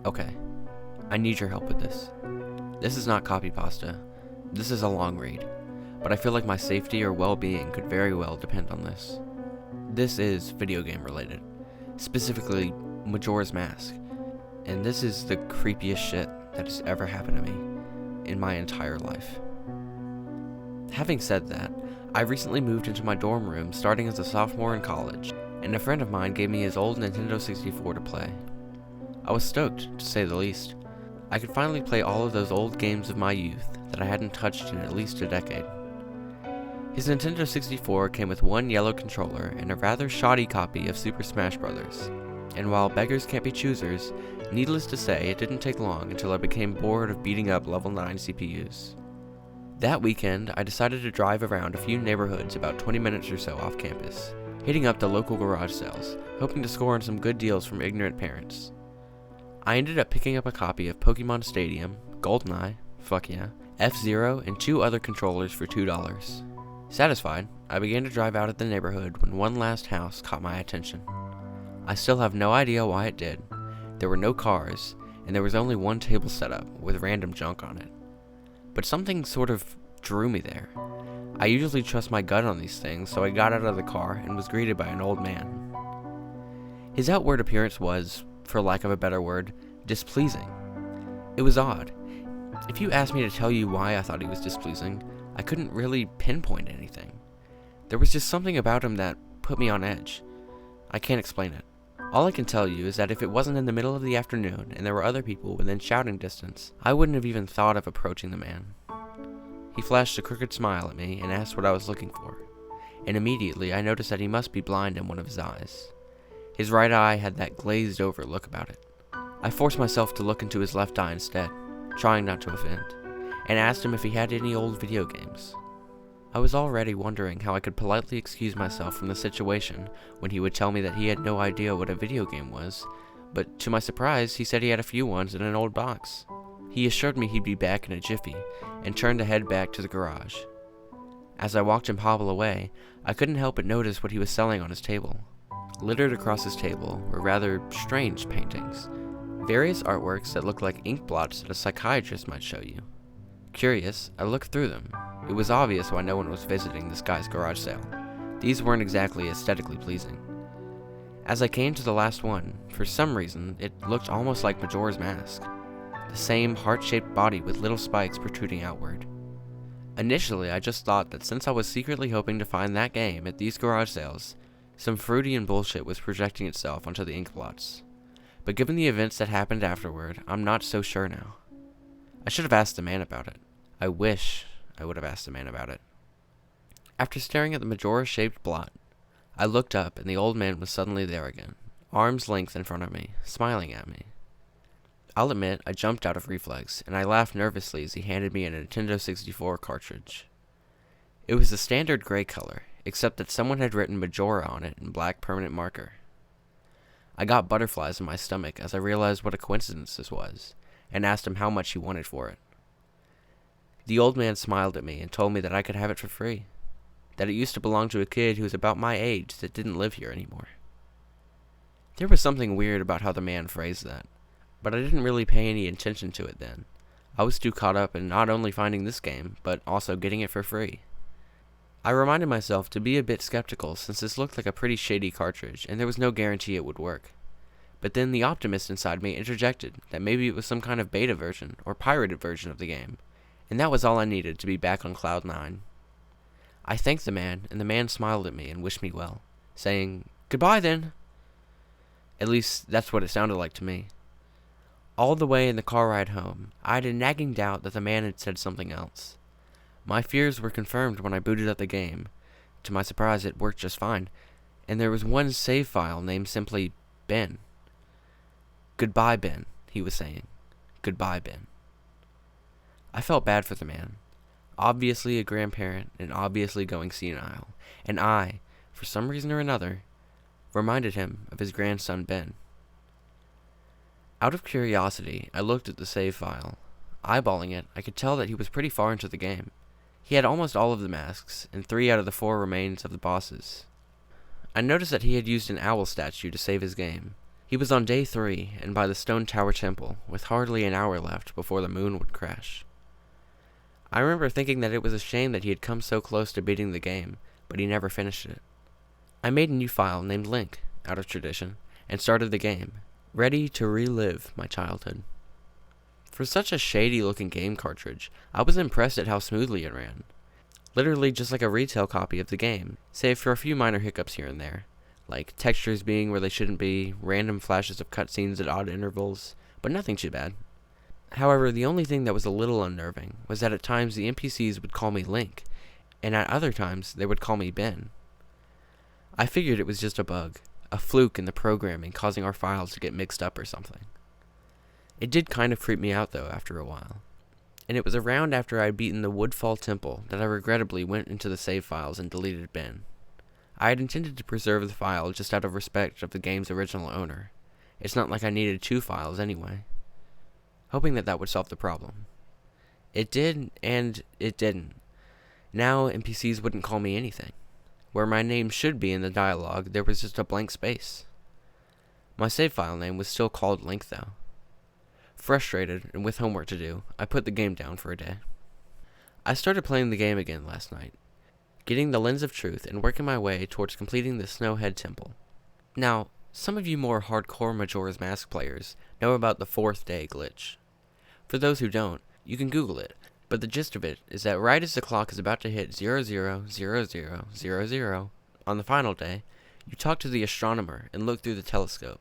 Okay, I need your help with this. This is not Copypasta. This is a long read, but I feel like my safety or well-being could very well depend on this. This is video game related, specifically Majora's Mask, and this is the creepiest shit that has ever happened to me in my entire life. Having said that, I recently moved into my dorm room starting as a sophomore in college, and a friend of mine gave me his old Nintendo 64 to play. I was stoked, to say the least. I could finally play all of those old games of my youth that I hadn't touched in at least a decade. His Nintendo 64 came with one yellow controller and a rather shoddy copy of Super Smash Bros. And while beggars can't be choosers, needless to say, it didn't take long until I became bored of beating up level 9 CPUs. That weekend, I decided to drive around a few neighborhoods about 20 minutes or so off campus, hitting up the local garage sales, hoping to score on some good deals from ignorant parents. I ended up picking up a copy of Pokemon Stadium, GoldenEye, fuck yeah, F-Zero, and 2 other controllers for $2. Satisfied, I began to drive out of the neighborhood when one last house caught my attention. I still have no idea why it did. There were no cars, and there was only one table set up with random junk on it. But something sort of drew me there. I usually trust my gut on these things, so I got out of the car and was greeted by an old man. His outward appearance was, for lack of a better word, displeasing. It was odd. If you asked me to tell you why I thought he was displeasing, I couldn't really pinpoint anything. There was just something about him that put me on edge. I can't explain it. All I can tell you is that if it wasn't in the middle of the afternoon and there were other people within shouting distance, I wouldn't have even thought of approaching the man. He flashed a crooked smile at me and asked what I was looking for, and immediately I noticed that he must be blind in one of his eyes. His right eye had that glazed over look about it. I forced myself to look into his left eye instead, trying not to offend, and asked him if he had any old video games. I was already wondering how I could politely excuse myself from the situation when he would tell me that he had no idea what a video game was, but to my surprise, he said he had a few ones in an old box. He assured me he'd be back in a jiffy, and turned to head back to the garage. As I watched him hobble away, I couldn't help but notice what he was selling on his table. Littered across his table were rather strange paintings, various artworks that looked like ink blots that a psychiatrist might show you. Curious, I looked through them. It was obvious why no one was visiting this guy's garage sale. These weren't exactly aesthetically pleasing. As I came to the last one, for some reason, it looked almost like Majora's Mask. The same heart-shaped body with little spikes protruding outward. Initially, I just thought that since I was secretly hoping to find that game at these garage sales, some Freudian bullshit was projecting itself onto the ink blots. But given the events that happened afterward, I'm not so sure now. I should have asked the man about it. I wish I would have asked the man about it. After staring at the Majora-shaped blot, I looked up and the old man was suddenly there again, arm's length in front of me, smiling at me. I'll admit, I jumped out of reflex, and I laughed nervously as he handed me a Nintendo 64 cartridge. It was the standard gray color, except that someone had written Majora on it in black permanent marker. I got butterflies in my stomach as I realized what a coincidence this was, and asked him how much he wanted for it. The old man smiled at me and told me that I could have it for free, that it used to belong to a kid who was about my age that didn't live here anymore. There was something weird about how the man phrased that, but I didn't really pay any attention to it then. I was too caught up in not only finding this game, but also getting it for free. I reminded myself to be a bit skeptical since this looked like a pretty shady cartridge and there was no guarantee it would work. But then the optimist inside me interjected that maybe it was some kind of beta version or pirated version of the game, and that was all I needed to be back on Cloud 9. I thanked the man, and the man smiled at me and wished me well, saying, "Goodbye then." At least, that's what it sounded like to me. All the way in the car ride home, I had a nagging doubt that the man had said something else. My fears were confirmed when I booted up the game. To my surprise, it worked just fine, and there was one save file named simply Ben. "Goodbye, Ben," he was saying. "Goodbye, Ben." I felt bad for the man. Obviously a grandparent and obviously going senile, and I, for some reason or another, reminded him of his grandson Ben. Out of curiosity, I looked at the save file. Eyeballing it, I could tell that he was pretty far into the game. He had almost all of the masks, and 3 out of the 4 remains of the bosses. I noticed that he had used an owl statue to save his game, He was on day 3, and by the stone tower temple, with hardly an hour left before the moon would crash. I remember thinking that it was a shame that he had come so close to beating the game, but he never finished it. I made a new file named Link, out of tradition, and started the game, ready to relive my childhood. For such a shady-looking game cartridge, I was impressed at how smoothly it ran. Literally just like a retail copy of the game, save for a few minor hiccups here and there, like textures being where they shouldn't be, random flashes of cutscenes at odd intervals, but nothing too bad. However, the only thing that was a little unnerving was that at times the NPCs would call me Link, and at other times they would call me Ben. I figured it was just a bug, a fluke in the programming causing our files to get mixed up or something. It did kind of creep me out though after a while, and it was around after I'd beaten the Woodfall Temple that I regrettably went into the save files and deleted Ben. I had intended to preserve the file just out of respect of the game's original owner. It's not like I needed 2 files anyway. Hoping that would solve the problem. It did, and it didn't. Now NPCs wouldn't call me anything. Where my name should be in the dialogue, there was just a blank space. My save file name was still called Link though. Frustrated, and with homework to do, I put the game down for a day. I started playing the game again last night, getting the Lens of Truth and working my way towards completing the Snowhead Temple. Now, some of you more hardcore Majora's Mask players know about the 4th day glitch. For those who don't, you can Google it, but the gist of it is that right as the clock is about to hit 000000 on the final day, you talk to the astronomer and look through the telescope.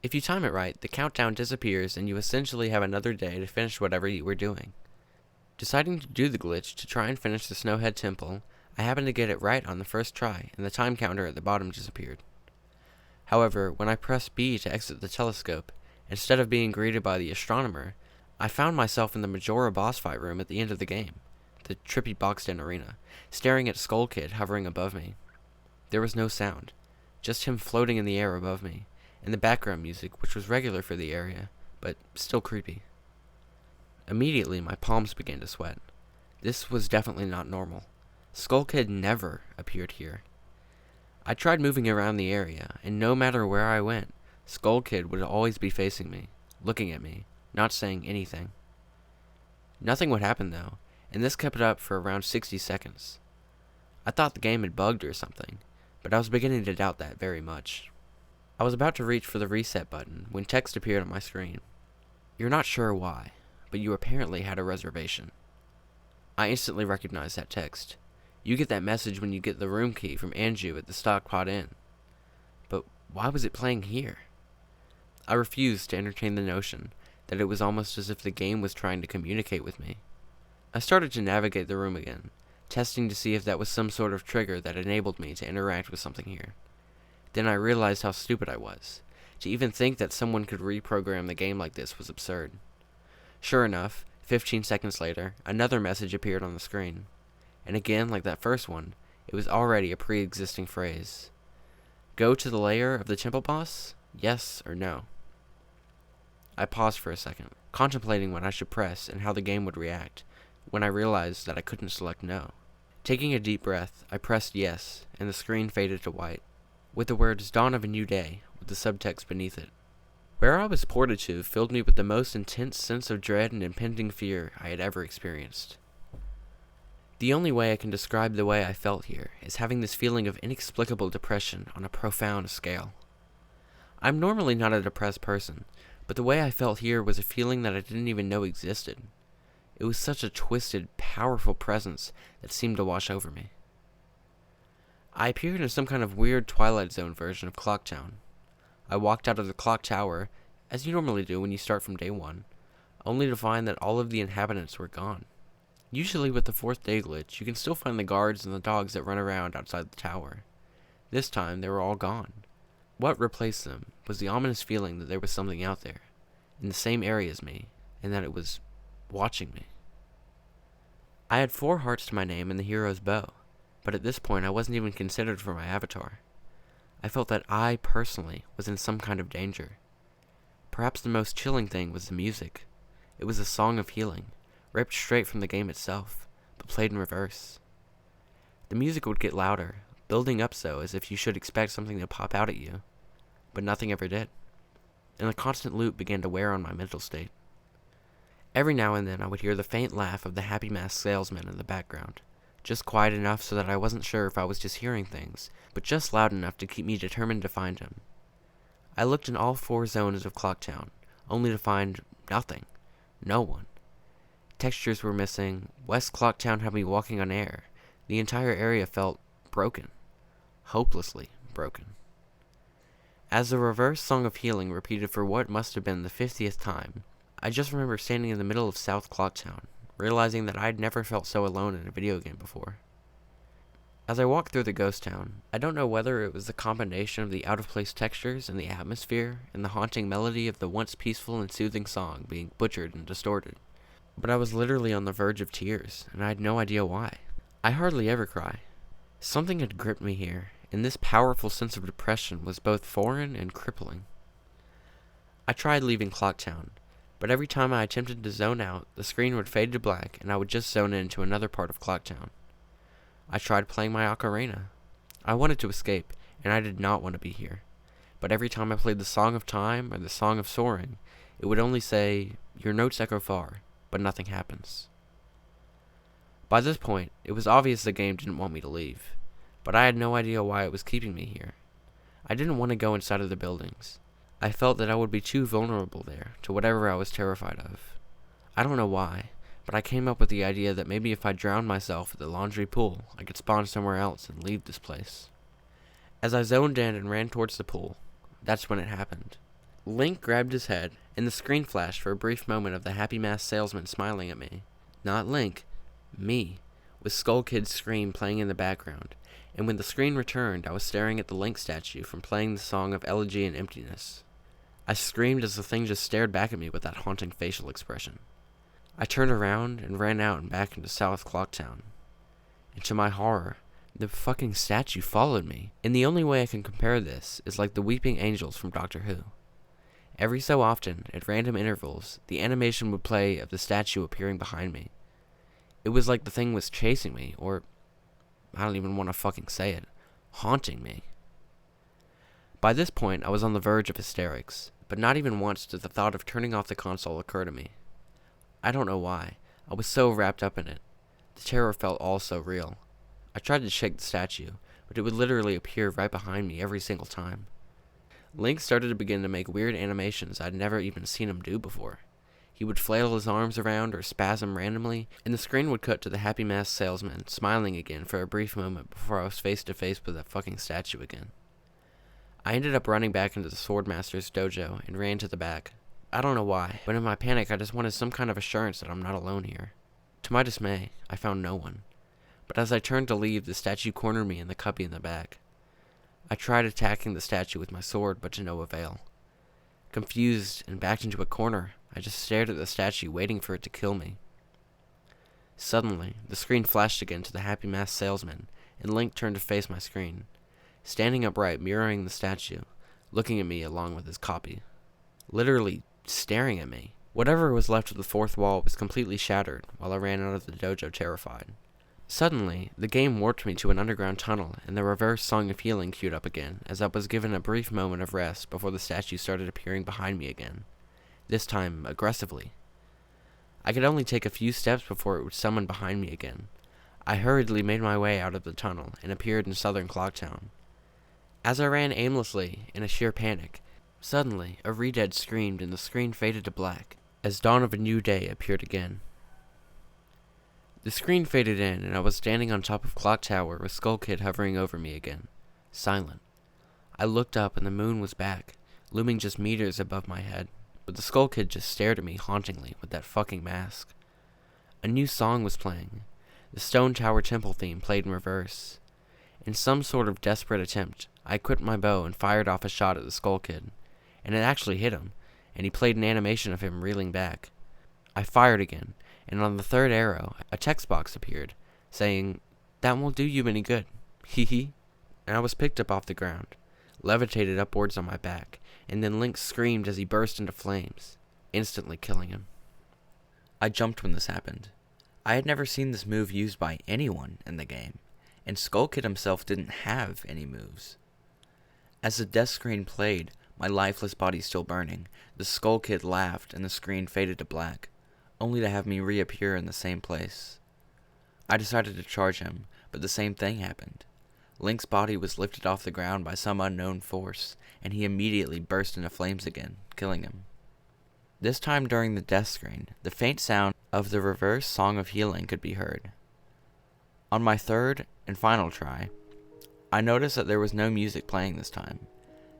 If you time it right, the countdown disappears and you essentially have another day to finish whatever you were doing. Deciding to do the glitch to try and finish the Snowhead Temple, I happened to get it right on the first try, and the time counter at the bottom disappeared. However, when I pressed B to exit the telescope, instead of being greeted by the astronomer, I found myself in the Majora boss fight room at the end of the game, the trippy boxed-in arena, staring at Skull Kid hovering above me. There was no sound, just him floating in the air above me, and the background music, which was regular for the area, but still creepy. Immediately, my palms began to sweat. This was definitely not normal. Skull Kid never appeared here. I tried moving around the area, and no matter where I went, Skull Kid would always be facing me, looking at me, not saying anything. Nothing would happen though, and this kept up for around 60 seconds. I thought the game had bugged or something, but I was beginning to doubt that very much. I was about to reach for the reset button when text appeared on my screen. You're not sure why, but you apparently had a reservation. I instantly recognized that text. You get that message when you get the room key from Anju at the Stockpot Inn. But why was it playing here? I refused to entertain the notion that it was almost as if the game was trying to communicate with me. I started to navigate the room again, testing to see if that was some sort of trigger that enabled me to interact with something here. Then I realized how stupid I was. To even think that someone could reprogram the game like this was absurd. Sure enough, 15 seconds later, another message appeared on the screen. And again, like that first one, it was already a pre-existing phrase. Go to the lair of the temple boss? Yes or no? I paused for a second, contemplating what I should press and how the game would react, when I realized that I couldn't select no. Taking a deep breath, I pressed yes, and the screen faded to white, with the words Dawn of a New Day, with the subtext beneath it. Where I was ported to filled me with the most intense sense of dread and impending fear I had ever experienced. The only way I can describe the way I felt here is having this feeling of inexplicable depression on a profound scale. I'm normally not a depressed person, but the way I felt here was a feeling that I didn't even know existed. It was such a twisted, powerful presence that seemed to wash over me. I appeared in some kind of weird Twilight Zone version of Clocktown. I walked out of the clock tower, as you normally do when you start from day 1, only to find that all of the inhabitants were gone. Usually with the 4th day glitch, you can still find the guards and the dogs that run around outside the tower. This time, they were all gone. What replaced them was the ominous feeling that there was something out there, in the same area as me, and that it was watching me. I had 4 hearts to my name and the hero's bow, but at this point I wasn't even considered for my avatar. I felt that I, personally, was in some kind of danger. Perhaps the most chilling thing was the music. It was a song of healing, ripped straight from the game itself, but played in reverse. The music would get louder, building up so as if you should expect something to pop out at you, but nothing ever did. and the constant loop began to wear on my mental state. Every now and then I would hear the faint laugh of the happy masked salesman in the background, just quiet enough so that I wasn't sure if I was just hearing things, but just loud enough to keep me determined to find him. I looked in all 4 zones of Clocktown, only to find nothing. No one. Textures were missing. West Clocktown had me walking on air. The entire area felt broken. Hopelessly broken. As the reverse song of healing repeated for what must have been the 50th time, I just remember standing in the middle of South Clocktown, realizing that I'd never felt so alone in a video game before. As I walked through the ghost town, I don't know whether it was the combination of the out-of-place textures and the atmosphere and the haunting melody of the once peaceful and soothing song being butchered and distorted, but I was literally on the verge of tears, and I had no idea why. I hardly ever cry. Something had gripped me here, and this powerful sense of depression was both foreign and crippling. I tried leaving Clocktown, but every time I attempted to zone out, the screen would fade to black and I would just zone into another part of Clocktown. I tried playing my ocarina. I wanted to escape, and I did not want to be here. But every time I played the Song of Time or the Song of Soaring, it would only say, "Your notes echo far," but nothing happens. By this point, it was obvious the game didn't want me to leave, but I had no idea why it was keeping me here. I didn't want to go inside of the buildings. I felt that I would be too vulnerable there to whatever I was terrified of. I don't know why, but I came up with the idea that maybe if I drowned myself at the laundry pool, I could spawn somewhere else and leave this place. As I zoned in and ran towards the pool, that's when it happened. Link grabbed his head, and the screen flashed for a brief moment of the happy masked salesman smiling at me. Not Link, me, with Skull Kid's scream playing in the background, and when the screen returned, I was staring at the Link statue from playing the song of Elegy and Emptiness. I screamed as the thing just stared back at me with that haunting facial expression. I turned around and ran out and back into South Clocktown. And to my horror, the fucking statue followed me. And the only way I can compare this is like the weeping angels from Doctor Who. Every so often, at random intervals, the animation would play of the statue appearing behind me. It was like the thing was chasing me, or I don't even want to fucking say it, haunting me. By this point, I was on the verge of hysterics, but not even once did the thought of turning off the console occur to me. I don't know why. I was so wrapped up in it. The terror felt all so real. I tried to shake the statue, but it would literally appear right behind me every single time. Link started to begin to make weird animations I'd never even seen him do before. He would flail his arms around or spasm randomly, and the screen would cut to the happy masked salesman smiling again for a brief moment before I was face to face with that fucking statue again. I ended up running back into the Swordmaster's dojo and ran to the back. I don't know why, but in my panic I just wanted some kind of assurance that I'm not alone here. To my dismay, I found no one. But as I turned to leave, the statue cornered me in the cubby in the back. I tried attacking the statue with my sword, but to no avail. Confused and backed into a corner, I just stared at the statue, waiting for it to kill me. Suddenly, the screen flashed again to the happy masked salesman, and Link turned to face my screen, standing upright, mirroring the statue, looking at me along with his copy. Literally staring at me. Whatever was left of the fourth wall was completely shattered while I ran out of the dojo terrified. Suddenly, the game warped me to an underground tunnel, and the reverse song of healing queued up again as I was given a brief moment of rest before the statue started appearing behind me again, this time aggressively. I could only take a few steps before it would summon behind me again. I hurriedly made my way out of the tunnel and appeared in southern Clocktown. As I ran aimlessly in a sheer panic, suddenly a Redead screamed and the screen faded to black as dawn of a new day appeared again. The screen faded in and I was standing on top of Clock Tower with Skull Kid hovering over me again, silent. I looked up and the moon was back, looming just meters above my head, but the Skull Kid just stared at me hauntingly with that fucking mask. A new song was playing. The Stone Tower Temple theme played in reverse. In some sort of desperate attempt, I equipped my bow and fired off a shot at the Skull Kid, and it actually hit him, and he played an animation of him reeling back. I fired again, and on the third arrow, a text box appeared, saying, "That won't do you any good, hee hee," and I was picked up off the ground, levitated upwards on my back, and then Link screamed as he burst into flames, instantly killing him. I jumped when this happened. I had never seen this move used by anyone in the game, and Skull Kid himself didn't have any moves. As the death screen played, my lifeless body still burning, the Skull Kid laughed and the screen faded to black, only to have me reappear in the same place. I decided to charge him, but the same thing happened. Link's body was lifted off the ground by some unknown force, and he immediately burst into flames again, killing him. This time during the death screen, the faint sound of the reverse Song of Healing could be heard. On my third and final try, I noticed that there was no music playing this time,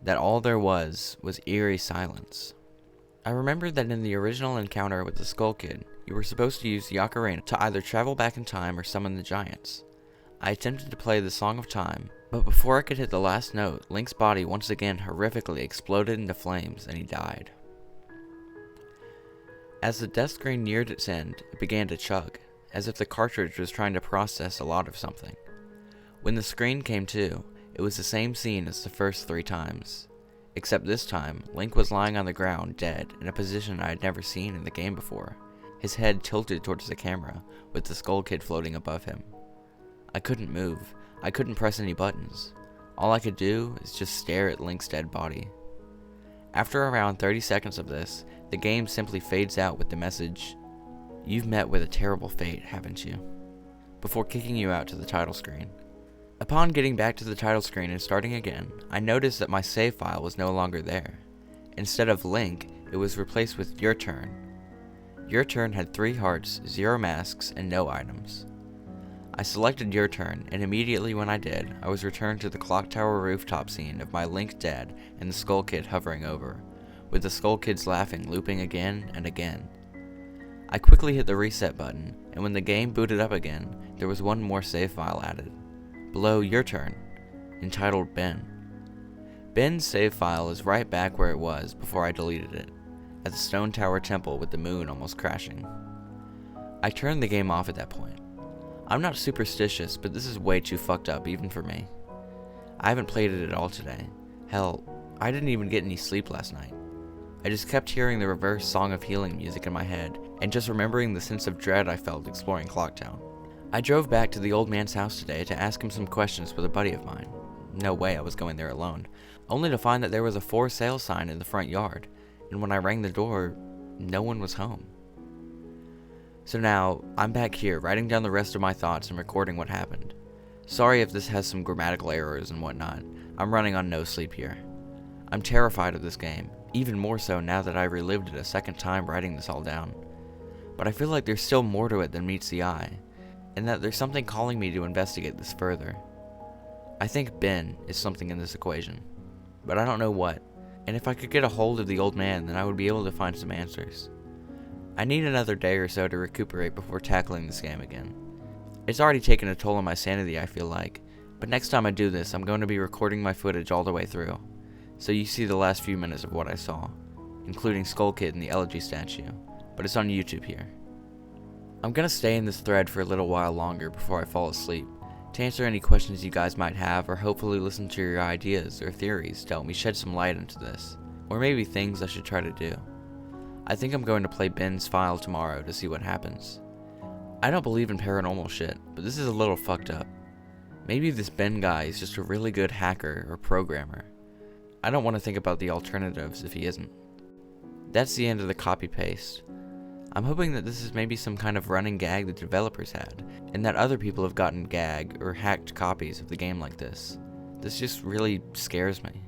that all there was eerie silence. I remembered that in the original encounter with the Skull Kid, you were supposed to use the ocarina to either travel back in time or summon the giants. I attempted to play the Song of Time, but before I could hit the last note, Link's body once again horrifically exploded into flames and he died. As the death screen neared its end, it began to chug, as if the cartridge was trying to process a lot of something. When the screen came to, it was the same scene as the first 3 times, except this time, Link was lying on the ground dead in a position I had never seen in the game before, his head tilted towards the camera, with the Skull Kid floating above him. I couldn't move. I couldn't press any buttons. All I could do is just stare at Link's dead body. After around 30 seconds of this, the game simply fades out with the message, "You've met with a terrible fate, haven't you?" before kicking you out to the title screen. Upon getting back to the title screen and starting again, I noticed that my save file was no longer there. Instead of Link, it was replaced with Your Turn. Your Turn had 3 hearts, 0 masks, and no items. I selected Your Turn, and immediately when I did, I was returned to the clock tower rooftop scene of my Link dead and the Skull Kid hovering over, with the Skull Kids laughing looping again and again. I quickly hit the reset button, and when the game booted up again, there was one more save file added, below Your Turn, entitled Ben. Ben's save file is right back where it was before I deleted it, at the Stone Tower Temple with the moon almost crashing. I turned the game off at that point. I'm not superstitious, but this is way too fucked up even for me. I haven't played it at all today. Hell, I didn't even get any sleep last night. I just kept hearing the reverse Song of Healing music in my head, and just remembering the sense of dread I felt exploring Clocktown. I drove back to the old man's house today to ask him some questions with a buddy of mine. No way I was going there alone, only to find that there was a for sale sign in the front yard, and when I rang the door, no one was home. So now, I'm back here, writing down the rest of my thoughts and recording what happened. Sorry if this has some grammatical errors and whatnot. I'm running on no sleep here. I'm terrified of this game, even more so now that I relived it a second time writing this all down. But I feel like there's still more to it than meets the eye, and that there's something calling me to investigate this further. I think Ben is something in this equation, but I don't know what, and if I could get a hold of the old man, then I would be able to find some answers. I need another day or so to recuperate before tackling this game again. It's already taken a toll on my sanity, I feel like, but next time I do this, I'm going to be recording my footage all the way through, so you see the last few minutes of what I saw, including Skull Kid and the elegy statue, but it's on YouTube here. I'm gonna stay in this thread for a little while longer before I fall asleep, to answer any questions you guys might have, or hopefully listen to your ideas or theories to help me shed some light into this, or maybe things I should try to do. I think I'm going to play Ben's file tomorrow to see what happens. I don't believe in paranormal shit, but this is a little fucked up. Maybe this Ben guy is just a really good hacker or programmer. I don't want to think about the alternatives if he isn't. That's the end of the copy-paste. I'm hoping that this is maybe some kind of running gag the developers had, and that other people have gotten gag or hacked copies of the game like this. This just really scares me.